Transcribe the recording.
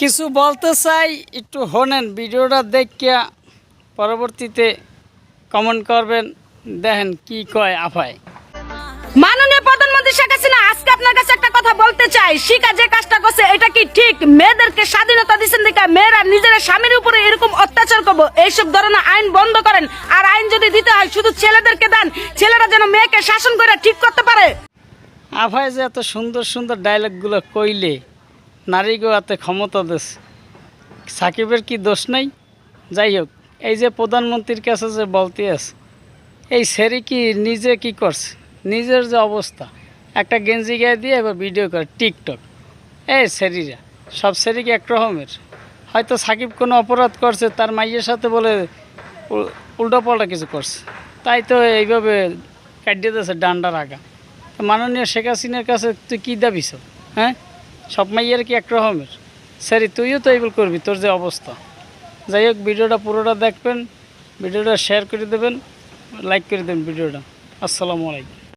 কিছু বলতে চাই, একটু শোনেন। ভিডিওটা দেখিয়া পরবর্তীতে কমেন্ট করবেন, দেখেন কি কয় আফায়। মাননীয় প্রধানমন্ত্রী শেখ হাসিনা, আজকে আপনার কাছে একটা কথা বলতে চাই। শিকা যে কাজটা করছে এটা কি ঠিক? মেয়েদেরকে স্বাধীনতা দিচ্ছেন দেখা মেয়েরা নিজের স্বামীর উপরে এরকম অত্যাচার করবো, এইসব ধরনের আইন বন্ধ করেন। আর আইন যদি দিতে হয় শুধু ছেলেদেরকে দেন, ছেলেরা যেন মেয়েকে শাসন করে ঠিক করতে পারে। আফায় যে এত সুন্দর সুন্দর ডায়লগগুলো কইলে নারীকেও এত ক্ষমতা দেশ, সাকিবের কি দোষ নাই? যাই হোক, এই যে প্রধানমন্ত্রীর কাছে যে বলতে আছে, এই সেরি কি নিজে কি করছে? নিজের যে অবস্থা, একটা গেঞ্জি গায়ে দিয়ে এবার ভিডিও করে টিকটক। এই সেরিরা সব সেরি কি এক রকমের? হয়তো সাকিব কোনো অপরাধ করছে, তার মাইয়ের সাথে বলে উল্টোপাল্টা কিছু করছে, তাই তো এইভাবে কাটিয়ে দিয়েছে ডান্ডার আগা। মাননীয় শেখ হাসিনার কাছে তুই কী দাবিস? হ্যাঁ, সব মাইয়ের কি এক রকমের? সেরি তুইও তো এইগুলো করবি, তোর যে অবস্থা। যাই হোক, ভিডিওটা পুরোটা দেখবেন, ভিডিওটা শেয়ার করে দেবেন, লাইক করে দেবেন ভিডিওটা। আসসালামু আলাইকুম।